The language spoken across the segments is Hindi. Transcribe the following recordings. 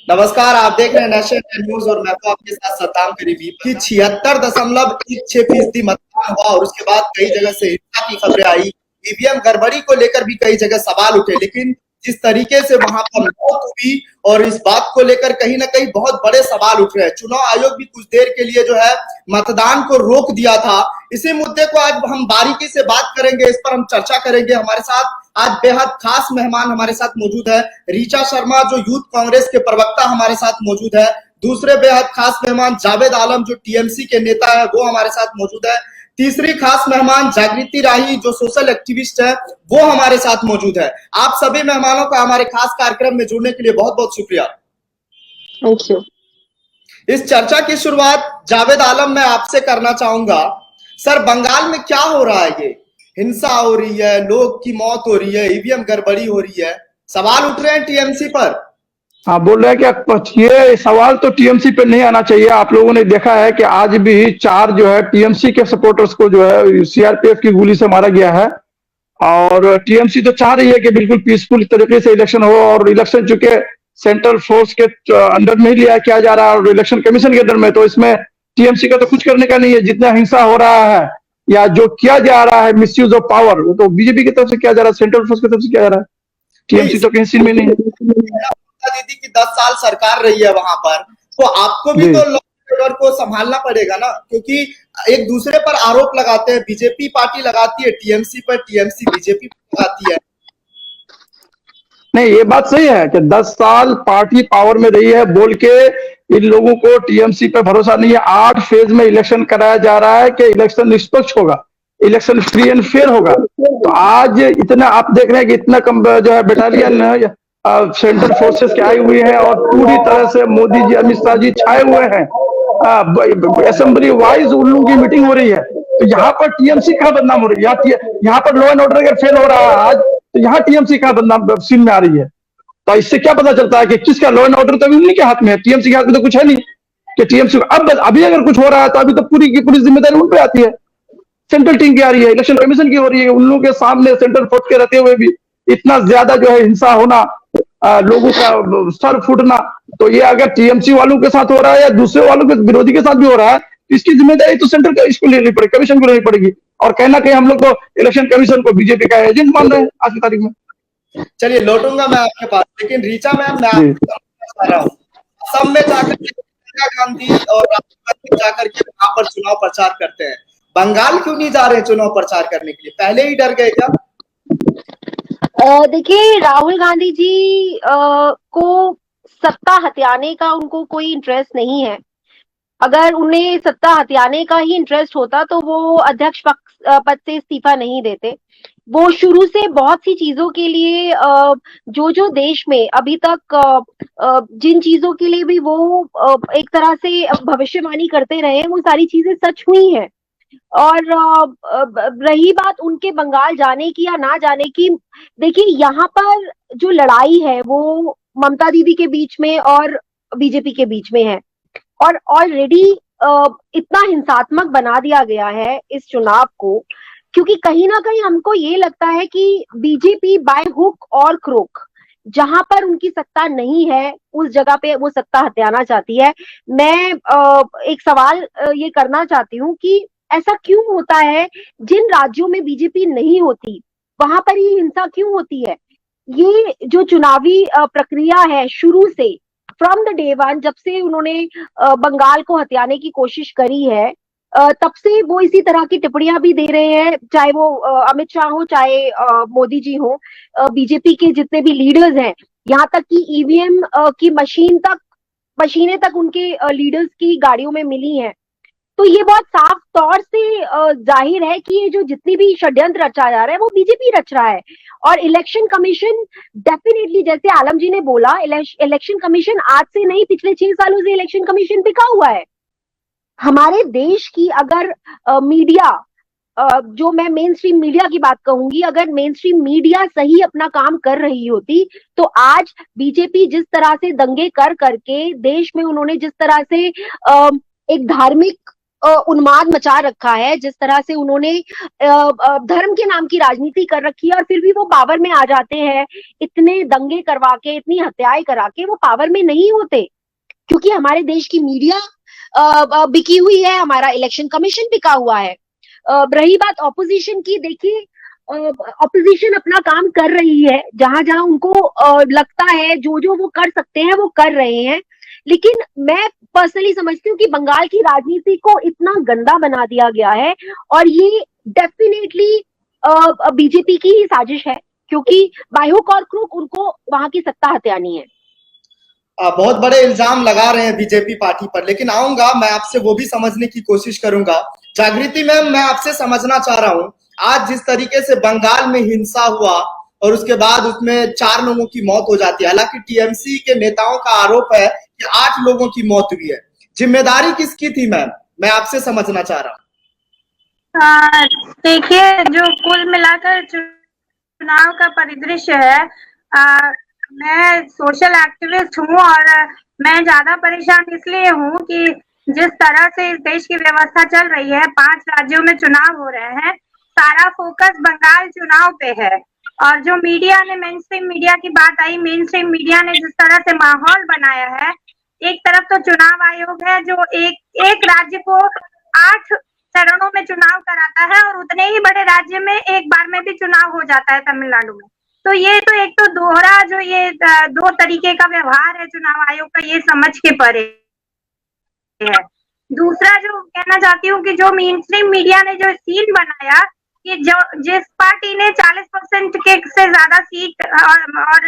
नमस्कार, आप देख रहे हैं नेशनल न्यूज और मैं हूं आपके साथ सत्ताम करीबी कि 76.1 फीसदी मतदान हुआ और उसके बाद कई जगह से हिंसा की खबरें आई। ईवीएम गड़बड़ी को लेकर भी कई जगह सवाल उठे, लेकिन जिस तरीके से वहां पर मौत हुई और इस बात को लेकर कहीं ना कहीं बहुत बड़े सवाल उठ रहे हैं। चुनाव आयोग भी कुछ देर के लिए जो है मतदान को रोक दिया था। इसी मुद्दे को आज हम बारीकी से बात करेंगे, इस पर हम चर्चा करेंगे। हमारे साथ आज बेहद खास मेहमान हमारे साथ मौजूद है। ऋचा शर्मा जो यूथ कांग्रेस के प्रवक्ता हमारे साथ मौजूद है। दूसरे बेहद खास मेहमान जावेद आलम जो टीएमसी के नेता है वो हमारे साथ मौजूद है। तीसरी खास मेहमान जागृति राही जो सोशल एक्टिविस्ट है वो हमारे साथ मौजूद है। आप सभी मेहमानों का हमारे खास कार्यक्रम में जुड़ने के लिए बहुत बहुत शुक्रिया। Thank you. इस चर्चा की शुरुआत जावेद आलम मैं आपसे करना चाहूंगा। सर, बंगाल में क्या हो रहा है? ये हिंसा हो रही है, लोग की मौत हो रही है, ईवीएम गड़बड़ी हो रही है, सवाल उठ रहे हैं टीएमसी पर। हाँ, बोल रहे हैं कि ये सवाल तो टीएमसी पे नहीं आना चाहिए। आप लोगों ने देखा है कि आज भी 4 जो है टीएमसी के सपोर्टर्स को जो है सीआरपीएफ की गोली से मारा गया है। और टीएमसी तो चाह रही है कि बिल्कुल पीसफुल तरीके से इलेक्शन हो, और इलेक्शन चूंकि सेंट्रल फोर्स के अंडर में ही किया जा रहा है और इलेक्शन कमीशन के अंडर में, तो इसमें टीएमसी का तो कुछ करने का नहीं है। जितना हिंसा हो रहा है या जो किया जा रहा है मिसयूज ऑफ पावर, वो तो बीजेपी की तरफ से किया जा रहा है, सेंट्रल फोर्स की तरफ से किया जा रहा है। टीएमसी तो कहीं सीन में नहीं है। दीदी की 10 साल सरकार रही है वहां पर, तो आपको भी तो लॉ एंड ऑर्डर को संभालना पड़ेगा ना, क्योंकि एक दूसरे पर आरोप लगाते हैं। बीजेपी पार्टी लगाती है टीएमसी पर, टीएमसी बीजेपी पर लगाती है। नहीं, ये बात सही है कि 10 साल पार्टी पावर में रही है बोल के इन लोगों को टीएमसी पर भरोसा नहीं है। 8 फेज में इलेक्शन कराया जा रहा है कि इलेक्शन निष्पक्ष होगा, इलेक्शन फ्री एंड फेयर होगा। तो आज इतना आप देख रहे हैं कि इतना कम जो है बटालियन सेंट्रल फोर्सेस के आई हुई है और पूरी तरह से मोदी जी, अमित शाह जी छाए हुए हैं। असेंबली वाइज उल्लू की मीटिंग हो रही है। तो यहाँ पर टीएमसी कहाँ बदनाम हो रही है? यहाँ पर लॉ एंड ऑर्डर अगर फेल हो रहा है आज, तो यहाँ टीएमसी कहाँ बदनाम सीन में आ रही है? तो इससे क्या पता चलता है कि किसका लॉ एंड ऑर्डर तो अभी उन्हीं के हाथ में है, टीएमसी के हाथ में तो कुछ है नहीं कि टीएमसी अब अभी अगर कुछ हो रहा है तो अभी तो पूरी की पूरी जिम्मेदारी उन पे आती है। सेंट्रल टीम की आ रही है, इलेक्शन कमीशन की हो रही है। उन लोगों के सामने सेंट्रल फोर्स के रहते हुए भी इतना ज्यादा जो है हिंसा होना, लोगों का सर फूटना, तो ये अगर टीएमसी वालों के साथ हो रहा है या दूसरे वालों के विरोधी के साथ भी हो रहा है, तो इसकी जिम्मेदारी तो सेंट्रल का इसको लेनी पड़ेगी, कमीशन को लेनी पड़ेगी। और कहना कि हम लोग तो इलेक्शन कमीशन को बीजेपी का एजेंट मान रहे हैं आज की तारीख में। चलिए, लौटूंगा मैं आपके पास, लेकिन रीचा मैम मैं आपको चाह रहा हूँ, असम में जाकर के प्रियंका गांधी और राहुल गांधी जाकर के वहां पर चुनाव प्रचार करते हैं, बंगाल क्यों नहीं जा रहे चुनाव प्रचार करने के लिए? पहले ही डर गए क्या? देखिए, राहुल गांधी जी को सत्ता हथियाने का उनको कोई इंटरेस्ट नहीं है। अगर उन्हें सत्ता हथियाने का ही इंटरेस्ट होता तो वो अध्यक्ष पद से इस्तीफा नहीं देते। वो शुरू से बहुत सी चीजों के लिए जो जो देश में अभी तक जिन चीजों के लिए भी वो एक तरह से भविष्यवाणी करते रहे, वो सारी चीजें सच हुई हैं। और रही बात उनके बंगाल जाने की या ना जाने की, देखिए यहाँ पर जो लड़ाई है वो ममता दीदी के बीच में और बीजेपी के बीच में है, और ऑलरेडी इतना हिंसात्मक बना दिया गया है इस चुनाव को, क्योंकि कहीं ना कहीं हमको ये लगता है कि बीजेपी बाय हुक और क्रोक जहां पर उनकी सत्ता नहीं है उस जगह पे वो सत्ता हथियाना चाहती है। मैं एक सवाल ये करना चाहती हूँ कि ऐसा क्यों होता है, जिन राज्यों में बीजेपी नहीं होती वहां पर ही हिंसा क्यों होती है? ये जो चुनावी प्रक्रिया है, शुरू से फ्रॉम द डे वन, जब से उन्होंने बंगाल को हथियाने की कोशिश करी है, तब से वो इसी तरह की टिप्पणियां भी दे रहे हैं, चाहे वो अमित शाह हो, चाहे मोदी जी हो, बीजेपी के जितने भी लीडर्स हैं, यहाँ तक कि ईवीएम की मशीनें तक उनके लीडर्स की गाड़ियों में मिली हैं। तो ये बहुत साफ तौर से जाहिर है कि ये जो जितनी भी षड्यंत्र रचा जा रहा है वो बीजेपी रच रहा है। और इलेक्शन कमीशन डेफिनेटली, जैसे आलम जी ने बोला, इलेक्शन कमीशन आज से नहीं, पिछले 6 सालों से इलेक्शन कमीशन टिका हुआ है। हमारे देश की अगर मीडिया, जो मैं मेन स्ट्रीम मीडिया की बात कहूंगी, अगर मेन स्ट्रीम मीडिया सही अपना काम कर रही होती तो आज बीजेपी जिस तरह से दंगे कर करके देश में उन्होंने जिस तरह से एक धार्मिक उन्माद मचा रखा है, जिस तरह से उन्होंने धर्म के नाम की राजनीति कर रखी है, और फिर भी वो पावर में आ जाते हैं, इतने दंगे करवा के, इतनी हत्याएं करा के वो पावर में नहीं होते, क्योंकि हमारे देश की मीडिया बिकी हुई है, हमारा इलेक्शन कमीशन बिका हुआ है। रही बात ऑपोजिशन की, देखिए ऑपोजिशन अपना काम कर रही है, जहां जहां उनको लगता है, जो जो वो कर सकते हैं वो कर रहे हैं, लेकिन मैं पर्सनली समझती हूँ कि बंगाल की राजनीति को इतना गंदा बना दिया गया है, और ये डेफिनेटली बीजेपी की ही साजिश है, क्योंकि बाय हुक और क्रूक उनको वहां की सत्ता हथियानी है। बहुत बड़े इल्जाम लगा रहे हैं बीजेपी पार्टी पर, लेकिन आऊंगा मैं आपसे वो भी समझने की कोशिश करूंगा। जागृति मैम, मैं आपसे समझना चाह रहा हूं, आज जिस तरीके से बंगाल में हिंसा हुआ और उसके बाद उसमें 4 लोगों की मौत हो जाती है, हालांकि टीएमसी के नेताओं का आरोप है कि 8 लोगों की मौत हुई है, जिम्मेदारी किसकी थी मैम? मैं आपसे समझना चाह रहा हूँ। देखिए, जो कुल मिलाकर चुनाव का परिदृश्य है, मैं सोशल एक्टिविस्ट हूँ और मैं ज्यादा परेशान इसलिए हूँ कि जिस तरह से इस देश की व्यवस्था चल रही है, 5 राज्यों में चुनाव हो रहे हैं, सारा फोकस बंगाल चुनाव पे है, और जो मीडिया ने, मेन स्ट्रीम मीडिया की बात आई, मेन स्ट्रीम मीडिया ने जिस तरह से माहौल बनाया है, एक तरफ तो चुनाव आयोग है जो एक राज्य को 8 चरणों में चुनाव कराता है, और उतने ही बड़े राज्य में एक बार में भी चुनाव हो जाता है, तमिलनाडु में। तो ये तो एक तो दोहरा, जो ये 2 तरीके का व्यवहार है चुनाव आयोग का, ये समझ के परे है। दूसरा जो कहना चाहती हूँ कि जो मेन स्ट्रीम मीडिया ने जो सीन बनाया कि जो जिस पार्टी ने 40% के से ज्यादा सीट और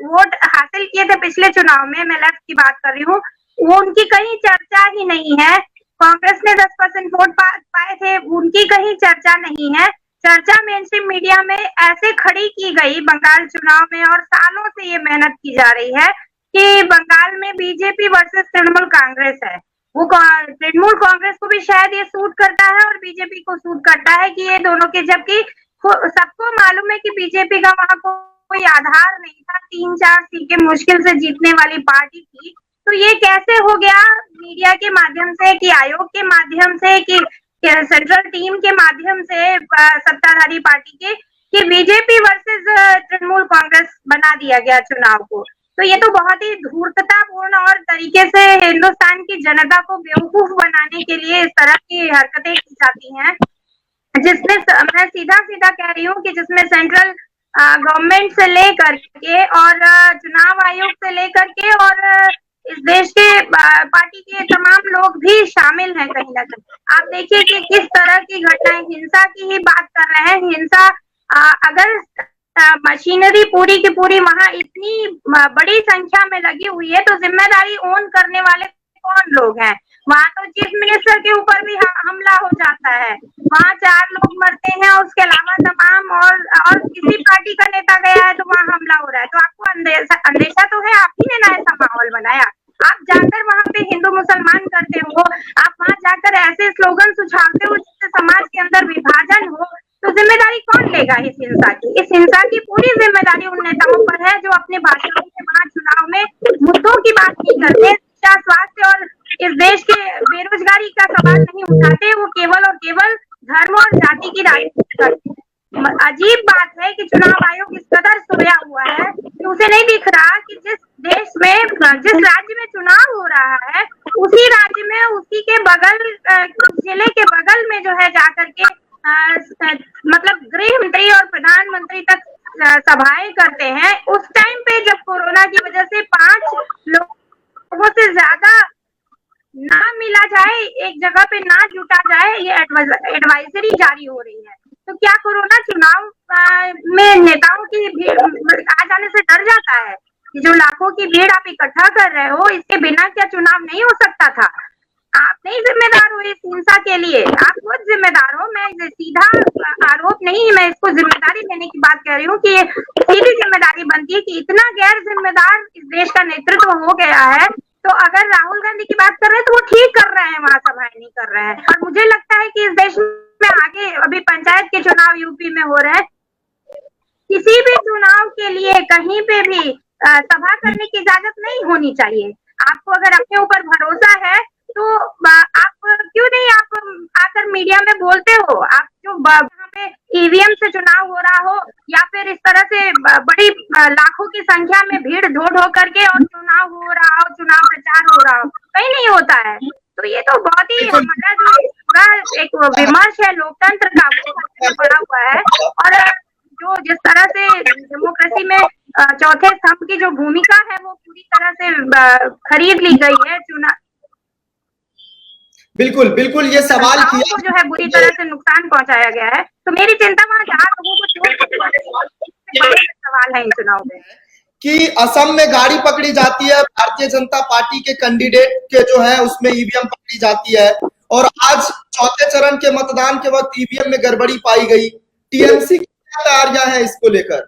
वोट हासिल किए थे पिछले चुनाव में, मैं लेफ्ट की बात कर रही हूँ, वो उनकी कहीं चर्चा ही नहीं है। कांग्रेस ने 10% वोट पाए थे, उनकी कहीं चर्चा नहीं है। चर्चा मेन स्ट्रीम मीडिया में ऐसे खड़ी की गई बंगाल चुनाव में, और सालों से ये मेहनत की जा रही है कि बंगाल में बीजेपी वर्सेस तृणमूल कांग्रेस है। वो तृणमूल कांग्रेस को भी शायद ये सूट करता है और बीजेपी को सूट करता है कि ये दोनों के, जबकि सबको मालूम है कि बीजेपी का वहां कोई आधार नहीं था, 3-4 सीटें मुश्किल से जीतने वाली पार्टी थी। तो ये कैसे हो गया? मीडिया के माध्यम से, कि आयोग के माध्यम से, कि सेंट्रल टीम के माध्यम से, सत्ताधारी पार्टी के, कि बीजेपी वर्सेस तृणमूल कांग्रेस बना दिया गया चुनाव को। तो ये तो बहुत ही धूर्ततापूर्ण और तरीके से हिंदुस्तान की जनता को बेवकूफ बनाने के लिए इस तरह की हरकतें की जाती हैं, जिसमें मैं सीधा सीधा कह रही हूँ कि जिसमें सेंट्रल गवर्नमेंट से लेकर के और चुनाव आयोग से लेकर के और इस देश के पार्टी के तमाम लोग भी शामिल हैं कहीं ना कहीं। आप देखिए कि किस तरह की घटनाएं, हिंसा की ही बात कर रहे हैं। हिंसा, अगर मशीनरी पूरी की पूरी वहां इतनी बड़ी संख्या में लगी हुई है, तो जिम्मेदारी ओन करने वाले कौन लोग हैं? वहां तो चीफ मिनिस्टर के ऊपर भी हमला हो जाता है, वहां 4 लोग मरते हैं, उसके अलावा तमाम और किसी पार्टी का नेता गया है तो वहां हमला हो रहा है। तो आपको अंदेशा तो है, आप ही ने ना ऐसा माहौल बनाया। आप जाकर वहां पे हिंदू मुसलमान करते हो, आप वहां जाकर ऐसे स्लोगन उछालते हो जिससे समाज के अंदर विभाजन हो, तो जिम्मेदारी कौन लेगा इस हिंसा की? इस हिंसा की पूरी जिम्मेदारी उन नेताओं पर है जो अपने भाषणों में वहां चुनाव में मुद्दों की बात नहीं करते, शिक्षा, स्वास्थ्य और इस देश के बेरोजगारी का सवाल नहीं उठाते, वो केवल और केवल धर्म और जाति की राजनीति करते हैं। अजीब बात है कि चुनाव आयोग इस कदर सोया हुआ है कि उसे नहीं दिख रहा कि जिस देश में, जिस राज्य में चुनाव हो रहा है, उसी राज्य में, उसी के बगल, जिले के बगल में जो है जाकर के मतलब गृह मंत्री और प्रधानमंत्री तक सभाएं करते हैं। उस टाइम पे जब कोरोना की वजह से 5 लोगों से ज्यादा ना मिला जाए, एक जगह पे ना जुटा जाए, ये एडवाइजरी जारी हो रही है। तो क्या कोरोना चुनाव में नेताओं की भीड़ आ जाने से डर जाता है? जो लाखों की भीड़ आप इकट्ठा कर रहे हो, इसके बिना क्या चुनाव नहीं हो सकता था? आप नहीं जिम्मेदार हो इस हिंसा के लिए, आप खुद जिम्मेदार हो। मैं सीधा आरोप नहीं, मैं इसको जिम्मेदारी लेने की बात कह रही हूँ कि सीधी जिम्मेदारी बनती है कि इतना गैर जिम्मेदार इस देश का नेतृत्व हो गया है। तो अगर राहुल गांधी की बात कर रहे हैं तो वो ठीक कर रहे हैं, वहां सभाएं नहीं कर रहे हैं। और मुझे लगता है कि इस देश में आगे अभी पंचायत के चुनाव यूपी में हो रहे हैं, किसी भी चुनाव के लिए कहीं पे भी सभा करने की इजाजत नहीं होनी चाहिए। आपको अगर अपने ऊपर भरोसा है तो आप क्यों नहीं आप आकर मीडिया में बोलते हो? आप जो यहाँ पे ईवीएम से चुनाव हो रहा हो या फिर इस तरह से बड़ी लाखों की संख्या में भीड़ ढो करके और चुनाव हो रहा हो, चुनाव प्रचार हो रहा हो, कहीं नहीं होता है। तो ये तो बहुत ही हमारा जो पूरा एक विमर्श है लोकतंत्र का, वो पड़ा हुआ है। और जो जिस तरह से डेमोक्रेसी में चौथे स्तंभ की जो भूमिका है वो पूरी तरह से खरीद ली गई है। बिल्कुल बिल्कुल, ये सवाल किया को जो है बुरी तरह से नुकसान पहुंचाया गया है। तो मेरी चिंता वहाँ 4 लोगों को छोड़ सवाल है इन चुनाव में कि असम में गाड़ी पकड़ी जाती है, भारतीय जनता पार्टी के कैंडिडेट के जो है उसमें ईवीएम पकड़ी जाती है, और आज चौथे चरण के मतदान के वक्त ईवीएम में गड़बड़ी पाई गई। टीएमसी की क्या तैयारियां हैं इसको लेकर?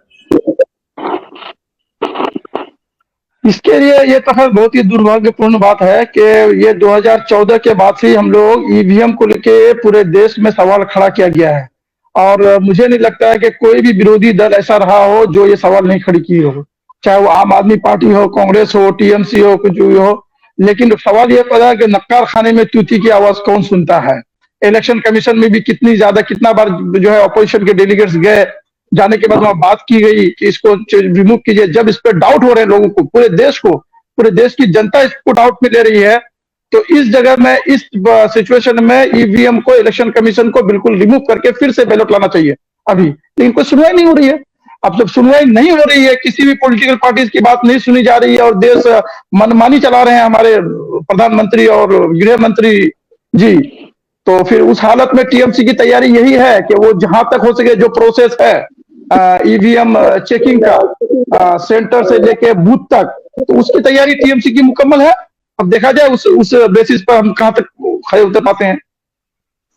इसके लिए ये तो है बहुत ही दुर्भाग्यपूर्ण बात है कि ये 2014 के बाद से हम लोग ईवीएम को लेके पूरे देश में सवाल खड़ा किया गया है, और मुझे नहीं लगता है कि कोई भी विरोधी दल ऐसा रहा हो जो ये सवाल नहीं खड़ी की हो, चाहे वो आम आदमी पार्टी हो, कांग्रेस हो, टीएमसी हो, कुछ भी हो। लेकिन सवाल ये पड़ा है कि नक्कार खाने में तूती की आवाज कौन सुनता है। इलेक्शन कमीशन में भी कितना बार जो है अपोजिशन के डेलीगेट्स गए, जाने के बाद वहां बात की गई कि इसको रिमूव कीजिए। जब इस पर डाउट हो रहे हैं लोगों को, पूरे देश की जनता इसको डाउट में ले रही है, तो इस जगह में, इस सिचुएशन में ईवीएम को, इलेक्शन कमीशन को बिल्कुल रिमूव करके फिर से बैलेट लाना चाहिए अभी। लेकिन कोई सुनवाई नहीं हो रही है। अब जब सुनवाई नहीं हो रही है, किसी भी पॉलिटिकल पार्टीज की बात नहीं सुनी जा रही है और देश मनमानी चला रहे हैं हमारे प्रधानमंत्री और गृह मंत्री जी, तो फिर उस हालत में टीएमसी की तैयारी यही है कि वो जहां तक हो सके जो प्रोसेस है ईवीएम चेकिंग का, सेंटर से लेके बूथ तक, तो उसकी तैयारी टीएमसी की मुकम्मल है। अब देखा जाए उस बेसिस पर हम कहां तक खड़े उतर पाते हैं।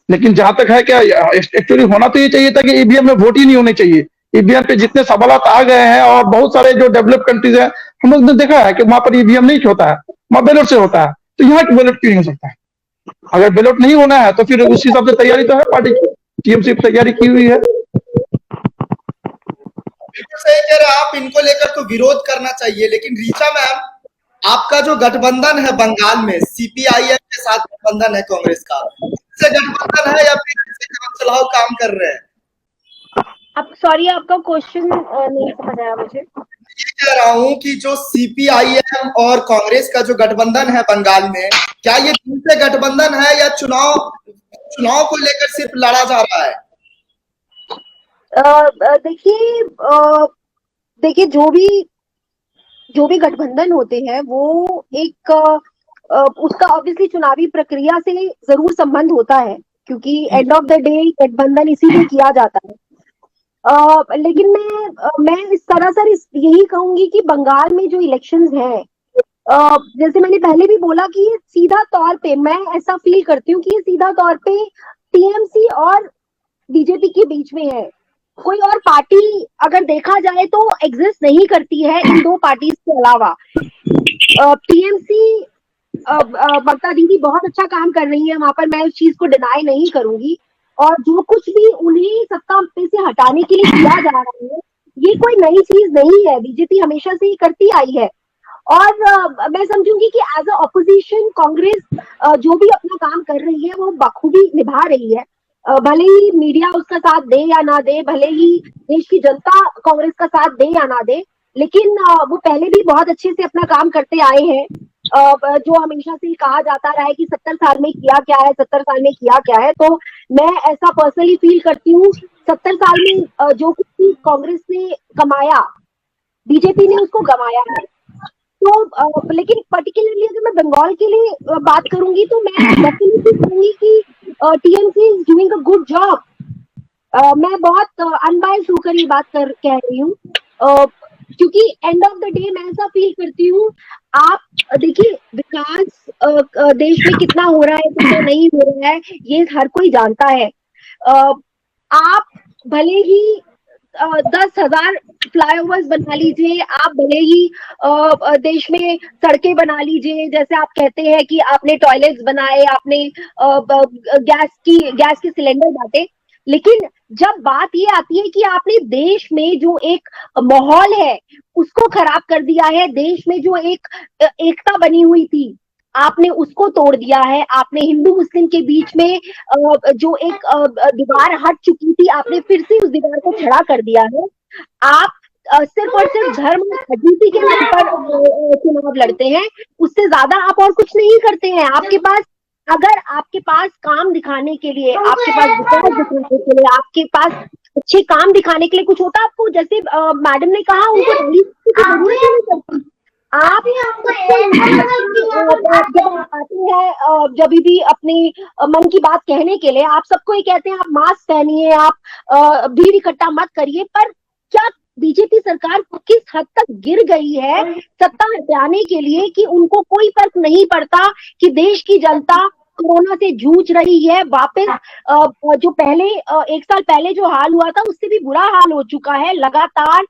लेकिन जहां तक है क्या, एक्चुअली होना तो ये चाहिए था कि ईवीएम में वोट ही नहीं होने चाहिए। ईवीएम पे जितने सवालात आ गए हैं, और बहुत सारे जो डेवलप कंट्रीज हैं, हम लोग ने देखा है कि वहां पर ईवीएम नहीं होता है, वहां बैलेट से होता है। तो यहाँ बैलेट क्यों नहीं हो सकता है? अगर बैलेट नहीं होना है तो फिर उस हिसाब से तैयारी तो है पार्टी की, टीएमसी तैयारी की हुई है। बिल्कुल सही कह रहे हैं आप, इनको लेकर तो विरोध करना चाहिए। लेकिन रीचा मैम, आपका जो गठबंधन है बंगाल में, सीपीआईएम के साथ गठबंधन है कांग्रेस का, इससे गठबंधन है या फिर चलाओ काम कर रहे हैं? अब सॉरी, आपका क्वेश्चन नहीं समझ आया मुझे। ये कह रहा हूँ कि जो सीपीआईएम और कांग्रेस का जो गठबंधन है बंगाल में, क्या ये दिल से गठबंधन है या चुनाव को लेकर सिर्फ लड़ा जा रहा है? देखिए जो भी गठबंधन होते हैं वो एक उसका ऑब्वियसली चुनावी प्रक्रिया से जरूर संबंध होता है, क्योंकि एंड ऑफ द डे गठबंधन इसीलिए किया जाता है। लेकिन मैं इस तरह से यही कहूंगी कि बंगाल में जो इलेक्शंस हैं, जैसे मैंने पहले भी बोला कि ये सीधा तौर पे, मैं ऐसा फील करती हूँ कि ये सीधा तौर पे टीएमसी और बीजेपी के बीच में है। कोई और पार्टी अगर देखा जाए तो एग्जिस्ट नहीं करती है इन दो पार्टीज के अलावा। टीएमसी, ममता दीदी बहुत अच्छा काम कर रही है वहां पर, मैं उस चीज को डिनाई नहीं करूंगी। और जो कुछ भी उन्हें सत्ता पे से हटाने के लिए किया जा रहा है, ये कोई नई चीज नहीं है, बीजेपी हमेशा से ही करती आई है। और मैं समझूंगी कि एज अ ऑपोजिशन कांग्रेस जो भी अपना काम कर रही है वो बखूबी निभा रही है। भले ही मीडिया उसका साथ दे या ना दे, भले ही देश की जनता कांग्रेस का साथ दे या ना दे, लेकिन वो पहले भी बहुत अच्छे से अपना काम करते आए हैं। जो हमेशा से कहा जाता रहा है कि 70 साल में किया क्या है, 70 साल में किया क्या है, तो मैं ऐसा पर्सनली फील करती हूँ 70 साल में जो कुछ भी कांग्रेस ने कमाया, बीजेपी ने उसको गंवाया है। तो लेकिन पर्टिकुलरली अगर मैं बंगाल के लिए बात करूंगी तो मैं डेफिनेटली कहूंगी कि TMC is doing a good job. मैं बहुत अनबायस्ड होकर ये बात कह रही हूँ, क्योंकि एंड ऑफ द डे मैं ऐसा फील करती हूँ, आप देखिए विकास देश में कितना हो रहा है, कितना नहीं हो रहा है, ये हर कोई जानता है। आप भले ही 10,000 फ्लाईओवर्स बना लीजिए, आप भले ही देश में सड़कें बना लीजिए, जैसे आप कहते हैं कि आपने टॉयलेट्स बनाए, आपने गैस के सिलेंडर बांटे, लेकिन जब बात ये आती है कि आपने देश में जो एक माहौल है उसको खराब कर दिया है, देश में जो एक एकता बनी हुई थी, आपने उसको तोड़ दिया है। आपने हिंदू मुस्लिम के बीच में जो एक दीवार हट चुकी थी, आपने फिर से उस दीवार को खड़ा कर दिया है। आप सिर्फ और सिर्फ धर्म और राजनीति के नाम पर चुनाव लड़ते हैं, उससे ज्यादा आप और कुछ नहीं करते हैं। अगर आपके पास काम दिखाने के लिए, आपके पास विकास दिखाने के लिए, आपके पास अच्छे काम दिखाने के लिए कुछ होता, आपको जैसे मैडम ने कहा, उनको रैली की जरूरत ही नहीं पड़ती। आप जब आते हैं जब भी अपनी मन की बात कहने के लिए, आप सबको ये कहते हैं आप मास्क पहनिए, आप भीड़ इकट्ठा मत करिए। पर क्या बीजेपी सरकार किस हद तक गिर गई है सत्ता हटाने के लिए कि उनको कोई फर्क नहीं पड़ता कि देश की जनता कोरोना से जूझ रही है। वापस जो पहले 1 साल पहले जो हाल हुआ था, उससे भी बुरा हाल हो चुका है। लगातार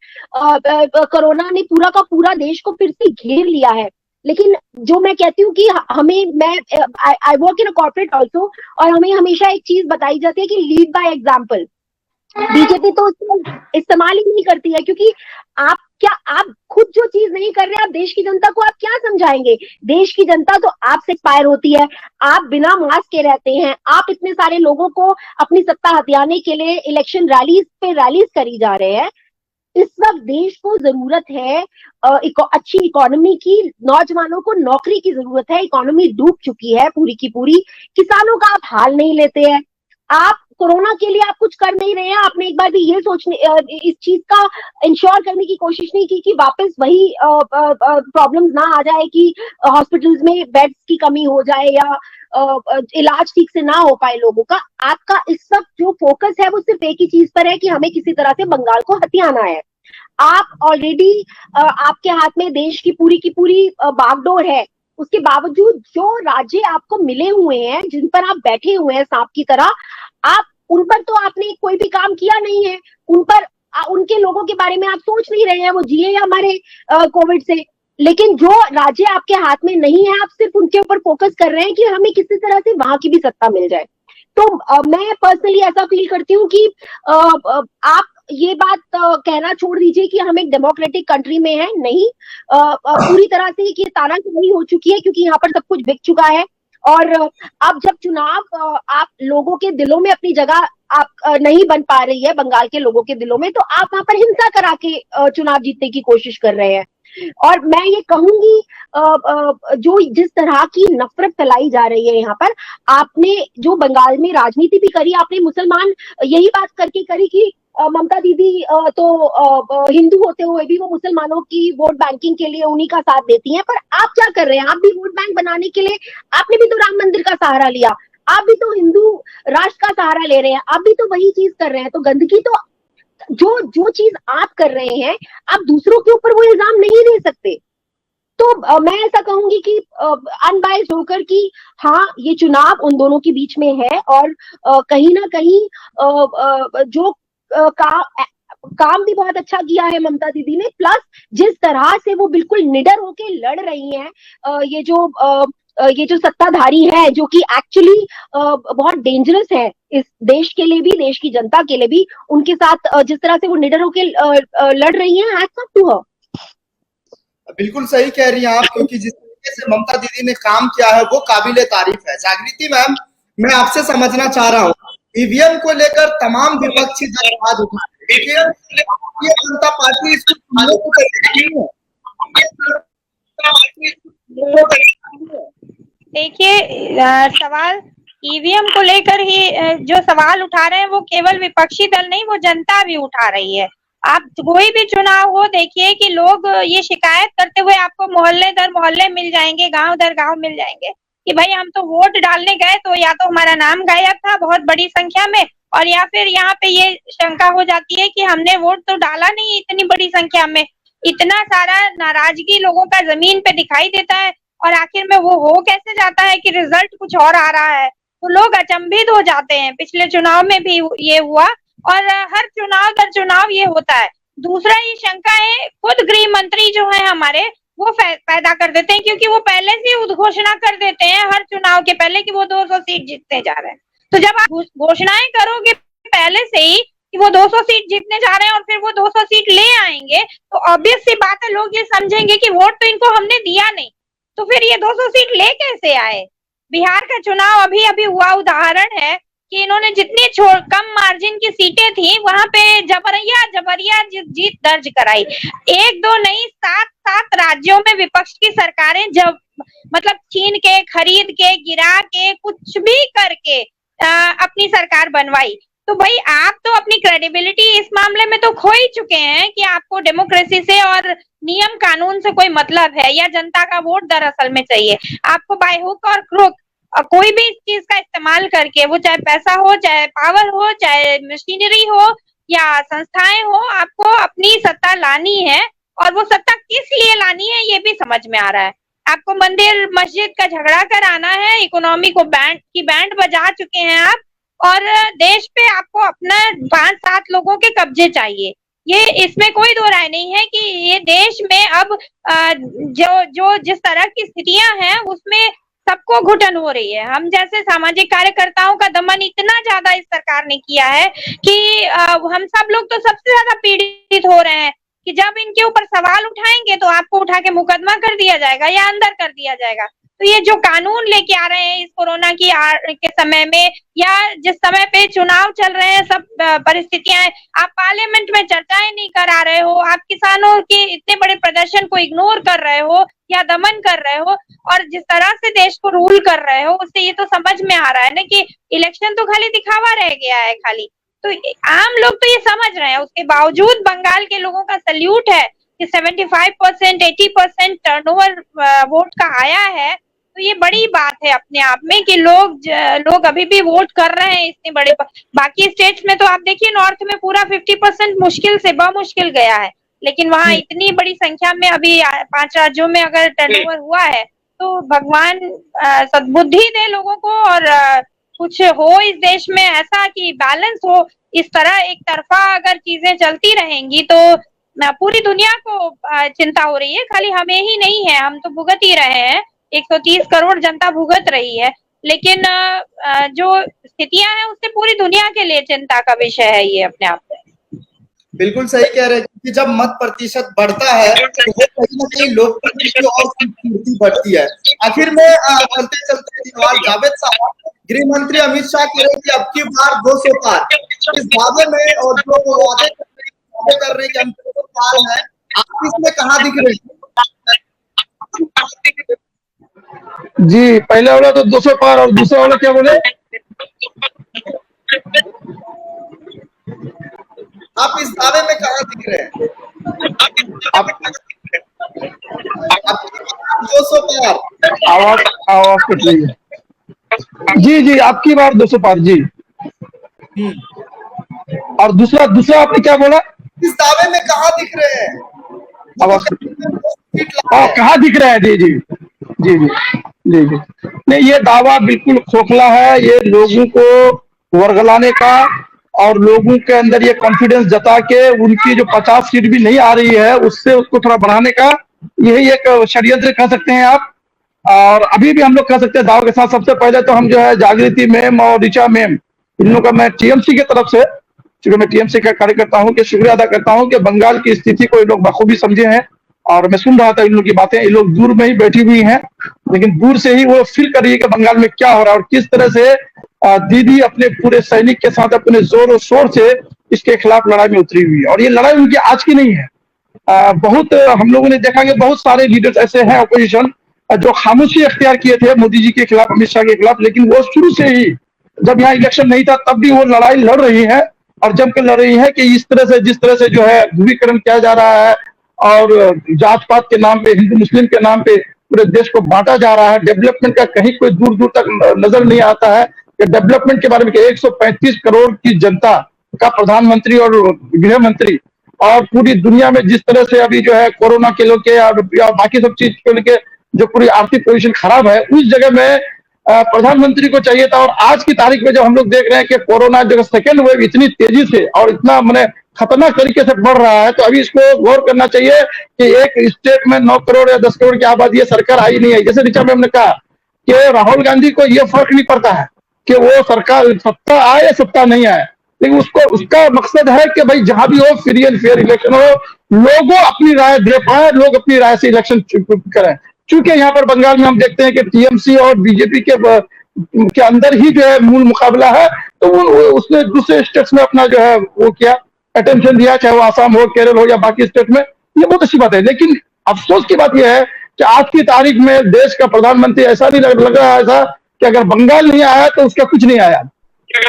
कोरोना ने पूरा का पूरा देश को फिर से घेर लिया है। लेकिन जो मैं कहती हूँ कि I work in a corporate also, और हमें हमेशा एक चीज बताई जाती है कि लीड बाय एग्जाम्पल। बीजेपी तो उसको इस्तेमाल ही नहीं करती है, क्योंकि आप खुद जो चीज नहीं कर रहे, आप देश की जनता को आप क्या समझाएंगे? देश की जनता तो आपसे एक्सपायर होती है। आप बिना मास्क के रहते हैं, आप इतने सारे लोगों को अपनी सत्ता हथियाने के लिए इलेक्शन रैलीज करी जा रहे हैं। इस वक्त देश को जरूरत है अच्छी इकोनॉमी की, नौजवानों को नौकरी की जरूरत है। इकोनॉमी डूब चुकी है पूरी की पूरी। किसानों का आप हाल नहीं लेते हैं। आप कोरोना के लिए आप कुछ कर नहीं रहे हैं। आपने एक बार भी ये इस चीज का इंश्योर करने की कोशिश नहीं की कि वापस वही प्रॉब्लम्स ना आ जाए कि हॉस्पिटल्स में बेड्स की कमी हो जाए या इलाज ठीक से ना हो पाए लोगों का। आपका इस वक्त जो फोकस है वो सिर्फ एक ही चीज पर है कि हमें किसी तरह से बंगाल को हथियाना है। आप ऑलरेडी आपके हाथ में देश की पूरी बागडोर है। उसके बावजूद जो राज्य आपको मिले हुए हैं, जिन पर आप बैठे हुए हैं सांप की तरह, आप उन पर तो आपने कोई भी काम किया नहीं है। उन पर उनके लोगों के बारे में आप सोच नहीं रहे हैं, वो जिए या मरे कोविड से। लेकिन जो राज्य आपके हाथ में नहीं है, आप सिर्फ उनके ऊपर फोकस कर रहे हैं कि हमें किसी तरह से वहां की भी सत्ता मिल जाए। तो मैं पर्सनली ऐसा फील करती हूँ कि आप ये बात कहना छोड़ दीजिए कि हम एक डेमोक्रेटिक कंट्री में हैं। नहीं, पूरी तरह से ये तानाशाही हो चुकी है, क्योंकि यहाँ पर सब कुछ बिक चुका है। और अब जब चुनाव आप लोगों के दिलों में अपनी जगह आप नहीं बन पा रही है, बंगाल के लोगों के दिलों में, तो आप वहां पर हिंसा करा के चुनाव जीतने की कोशिश कर रहे हैं। और मैं ये कहूंगी जो जिस तरह की नफरत फैलाई जा रही है यहाँ पर, आपने जो बंगाल में राजनीति भी करी, आपने मुसलमान यही बात करके करी कि ममता दीदी तो हिंदू होते हुए भी वो मुसलमानों की वोट बैंकिंग के लिए उन्हीं का साथ देती हैं। पर आप क्या कर रहे हैं? आप भी वोट बैंक बनाने के लिए आपने भी तो राम मंदिर का सहारा लिया, आप भी तो हिंदू राष्ट्र का सहारा ले रहे हैं, आप भी तो वही चीज कर रहे हैं। तो गंदगी तो जो चीज आप कर रहे हैं, आप दूसरों के ऊपर वो इल्जाम नहीं दे सकते। तो मैं ऐसा कहूंगी कि अनबायस्ड होकर कि हाँ, ये चुनाव उन दोनों के बीच में है, और कहीं ना कहीं जो काम भी बहुत अच्छा किया है ममता दीदी ने, प्लस जिस तरह से वो बिल्कुल निडर होके लड़ रही हैं ये जो सत्ताधारी है, जो कि एक्चुअली बहुत डेंजरस है इस देश के लिए भी, देश की जनता के लिए भी, उनके साथ जिस तरह से वो निडर होके लड़ रही हैं, हैट्स ऑफ टू हर। बिल्कुल सही कह रही हैं आप, क्योंकि जिस तरीके से ममता दीदी ने काम किया है वो काबिले तारीफ है। जागृति मैम, मैं आपसे समझना चाह रहा हूँ, ईवीएम को लेकर तमाम विपक्षी दल आवाज उठा रहे हैं। भारतीय जनता पार्टी इसको सुनने को तैयार नहीं है। देखिए, सवाल ईवीएम को लेकर ही जो सवाल उठा रहे हैं वो केवल विपक्षी दल नहीं, वो जनता भी उठा रही है। आप कोई भी चुनाव हो, देखिए कि लोग ये शिकायत करते हुए आपको मोहल्ले दर मोहल्ले मिल जाएंगे, गांव दर गांव मिल जाएंगे कि भाई हम तो वोट डालने गए तो या तो हमारा नाम गायब था बहुत बड़ी संख्या में, और या फिर यहाँ पे ये शंका हो जाती है कि हमने वोट तो डाला नहीं इतनी बड़ी संख्या में। इतना सारा नाराजगी लोगों का जमीन पे दिखाई देता है, और आखिर में वो हो कैसे जाता है कि रिजल्ट कुछ और आ रहा है, तो लोग अचंभित हो जाते हैं। पिछले चुनाव में भी ये हुआ, और हर चुनाव दर चुनाव ये होता है। दूसरा, ये शंका है खुद गृह मंत्री जो है हमारे, वो पैदा कर देते हैं, क्योंकि वो पहले से उद्घोषणा कर देते हैं हर चुनाव के पहले कि वो 200 सीट जीतने जा रहे हैं। तो जब आप घोषणाएं करोगे पहले से ही कि वो 200 सीट जीतने जा रहे हैं और फिर वो 200 सीट ले आएंगे, तो ऑब्वियस सी बात है, लोग ये समझेंगे कि वोट तो इनको हमने दिया नहीं। तो फिर ये 200 सीट ले कैसे आए? बिहार का चुनाव अभी अभी हुआ उदाहरण है कि इन्होंने जितनी कम मार्जिन की सीटें थी वहां पे जबरिया जीत दर्ज कराई। एक दो नहीं, 7 राज्यों में विपक्ष की सरकारें जब मतलब छीन के, खरीद के, गिरा के, कुछ भी करके अपनी सरकार बनवाई। तो भाई आप तो अपनी क्रेडिबिलिटी इस मामले में तो खो ही चुके हैं कि आपको डेमोक्रेसी से और नियम कानून से कोई मतलब है या जनता का वोट दरअसल में चाहिए। आपको बाय हुक और क्रुक कोई भी इस चीज का इस्तेमाल करके, वो चाहे पैसा हो, चाहे पावर हो, चाहे मशीनरी हो या संस्थाएं हो, आपको अपनी सत्ता लानी है। और वो सत्ता किस लिए लानी है ये भी समझ में आ रहा है। आपको मंदिर मस्जिद का झगड़ा कराना है, इकोनॉमी को बैंड बजा चुके हैं आप, और देश पे आपको अपना 5-7 लोगों के कब्जे चाहिए। ये इसमें कोई दो राय नहीं है कि ये देश में अब जो जिस तरह की स्थितियां हैं उसमें सबको घुटन हो रही है। हम जैसे सामाजिक कार्यकर्ताओं का दमन इतना ज्यादा इस सरकार ने किया है कि हम सब लोग तो सबसे ज्यादा पीड़ित हो रहे हैं कि जब इनके ऊपर सवाल उठाएंगे तो आपको उठा के मुकदमा कर दिया जाएगा या अंदर कर दिया जाएगा। तो ये जो कानून लेके आ रहे हैं इस कोरोना के समय में, या जिस समय पे चुनाव चल रहे हैं, सब परिस्थितियां, आप पार्लियामेंट में चर्चाएं नहीं करा रहे हो, आप किसानों के इतने बड़े प्रदर्शन को इग्नोर कर रहे हो या दमन कर रहे हो, और जिस तरह से देश को रूल कर रहे हो, उससे ये तो समझ में आ रहा है ना कि इलेक्शन तो खाली दिखावा रह गया है खाली। तो आम लोग तो ये समझ रहे हैं। उसके बावजूद बंगाल के लोगों का सल्यूट है कि 75% 80% टर्नओवर वोट का आया है। तो ये बड़ी बात है अपने आप में कि लोग अभी भी वोट कर रहे हैं इतने बड़े। बाकी स्टेट्स में तो आप देखिए, नॉर्थ में पूरा 50% मुश्किल से बमुश्किल गया है, लेकिन वहां इतनी बड़ी संख्या में अभी 5 राज्यों में अगर टर्नओवर हुआ है तो भगवान सद्बुद्धि दे लोगों को, और कुछ हो इस देश में ऐसा कि बैलेंस हो। इस तरह एक तरफा अगर चीजें चलती रहेंगी तो पूरी दुनिया को चिंता हो रही है, खाली हमें ही नहीं है, हम तो भुगत ही रहे हैं। 130 करोड़ जनता भुगत रही है, लेकिन जो स्थितियां हैं उससे पूरी दुनिया के लिए चिंता का विषय है ये अपने आप में। बिल्कुल सही कह रहे हैं कि जब मत प्रतिशत बढ़ता है तो वो कहीं ना कहीं लोकतंत्र की और खूबसूरती बढ़ती है। आखिर में चलते चलते सवाल जावेद साहब, गृह मंत्री अमित शाह कह रहे हैं कि अब की बार 200 पार, इस दावे में और जो वादे कर रहे हैं कि हम 200 पार हैं, आप इसमें कहाँ दिख रहे हैं? जी, पहले वाला तो 200 पार, और दूसरा वाला क्या बोले? आप इस दावे में कहाँ दिख रहे हैं? आप 200 पार, आवाज कट रही है। जी, आपकी बार 200 पार जी। और दूसरा आपने क्या बोला? इस दावे में कहाँ दिख रहे हैं? आवाज कहाँ दिख रहा है? जी। नहीं, ये दावा बिल्कुल खोखला है। ये लोगों को वर्गलाने का और लोगों के अंदर ये कॉन्फिडेंस जता के उनकी जो 50 सीट भी नहीं आ रही है उससे उसको थोड़ा बढ़ाने का यही एक षड्यंत्र कह सकते हैं आप। और अभी भी हम लोग कह सकते हैं दाव के साथ। सबसे पहले तो हम जो है जागृति मैम और ऋचा मैम, इन लोगों का मैं टीएमसी की तरफ से, चूंकि मैं टीएमसी का कार्यकर्ता हूं, कि शुक्रिया अदा करता हूं कि बंगाल की स्थिति को इन लोग बखूबी समझे हैं। और मैं सुन रहा था इन लोग की बातें, ये लोग दूर में ही बैठी हुई हैं, लेकिन दूर से ही वो फील कर रही है कि बंगाल में क्या हो रहा है और किस तरह से दीदी अपने पूरे सैनिक के साथ अपने जोर और शोर से इसके खिलाफ लड़ाई में उतरी हुई है। और ये लड़ाई उनकी आज की नहीं है। बहुत हम लोगों ने देखा कि बहुत सारे लीडर्स ऐसे हैं अपोजिशन जो खामोशी अख्तियार किए थे मोदी जी के खिलाफ, अमित शाह के खिलाफ, लेकिन वो शुरू से ही जब यहाँ इलेक्शन नहीं था तब भी वो लड़ाई लड़ रही है और जम के लड़ रही है कि इस तरह से जिस तरह से जो है ध्रुवीकरण किया जा रहा है और जात पात के नाम पे, हिंदू मुस्लिम के नाम पे पूरे देश को बांटा जा रहा है। डेवलपमेंट का कहीं कोई दूर दूर तक नजर नहीं आता है कि डेवलपमेंट के बारे में 135 करोड़ की जनता का प्रधानमंत्री और गृह मंत्री, और पूरी दुनिया में जिस तरह से अभी जो है कोरोना के लेके और बाकी सब चीज को लेके जो पूरी आर्थिक पोजीशन खराब है, उस जगह में प्रधानमंत्री को चाहिए था। और आज की तारीख में जब हम लोग देख रहे हैं कि कोरोना जो सेकेंड वेव इतनी तेजी से और इतना मैंने खतरनाक तरीके से बढ़ रहा है, तो अभी इसको गौर करना चाहिए कि एक स्टेट में 9 करोड़ या 10 करोड़ की आबादी है, सरकार आई नहीं है। जैसे ऋचा मैम ने कहा कि राहुल गांधी को यह फर्क नहीं पड़ता है कि वो सरकार सत्ता आए या सत्ता नहीं आए, लेकिन उसका मकसद है कि भाई जहां भी हो फ्री एंड फेयर इलेक्शन हो, लोगों अपनी राय दे पाए, लोग अपनी राय से इलेक्शन करें। चूंकि यहाँ पर बंगाल में हम देखते हैं कि टीएमसी और बीजेपी के अंदर ही जो है मूल मुकाबला है, तो उसने दूसरे स्टेट्स में अपना जो है वो किया, अटेंशन दिया, चाहे वो आसाम हो, केरल हो या बाकी स्टेट में, ये बहुत अच्छी बात है। लेकिन अफसोस की बात यह है कि आज की तारीख में देश का प्रधानमंत्री ऐसा नहीं लग रहा है ऐसा कि अगर बंगाल नहीं आया तो उसका कुछ नहीं आया,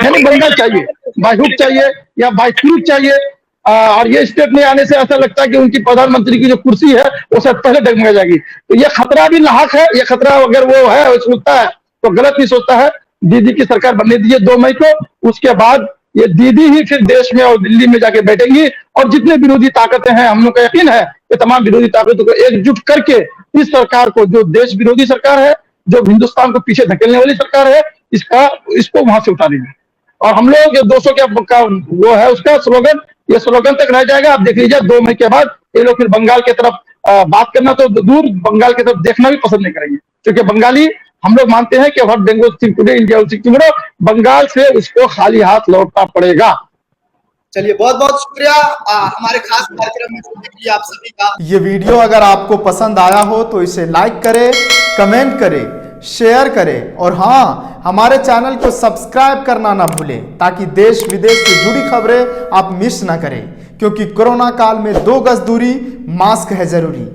यानी बंगाल चाहिए, बाय हुक चाहिए या बाय क्रूक चाहिए। और ये स्टेट नहीं आने से ऐसा लगता है कि उनकी प्रधानमंत्री की जो कुर्सी है वो शायद पहले डगमगा जाएगी। तो ये खतरा भी नाहक है, ये खतरा अगर वो है वो सोचता है तो गलत ही सोचता है। दीदी की सरकार बनने दीजिए 2 मई को, उसके बाद ये दीदी ही फिर देश में और दिल्ली में जाके बैठेंगी और जितने विरोधी ताकतें हैं, हम लोग का यकीन है कि तमाम विरोधी ताकतों को एकजुट करके इस सरकार को, जो देश विरोधी सरकार है, जो हिंदुस्तान को पीछे धकेलने वाली सरकार है, इसको वहां से उतारेंगे। और हम लोग 200 का वो है उसका स्लोगन, ये स्लोगन तक रह जाएगा। आप देख लीजिए 2 मई के बाद ये लोग फिर बंगाल की तरफ बात करना तो दूर, बंगाल की तरफ देखना भी पसंद नहीं करेंगे, क्योंकि बंगाली हम लोग मानते हैं कि what Bengal think today India will think tomorrow, Bengal से उसको खाली हाथ लौटना पड़ेगा। चलिए, बहुत बहुत शुक्रिया हमारे खास कार्यक्रम में जुड़ने के लिए आप सभी का। ये वीडियो अगर आपको पसंद आया हो तो इसे लाइक करें, कमेंट करें, शेयर करें और हाँ, हमारे चैनल को सब्सक्राइब करना ना भूलें ताकि देश विदेश से जुड़ी खबरें आप मिस ना करें, क्योंकि कोरोना काल में 2 गज दूरी, मास्क है जरूरी।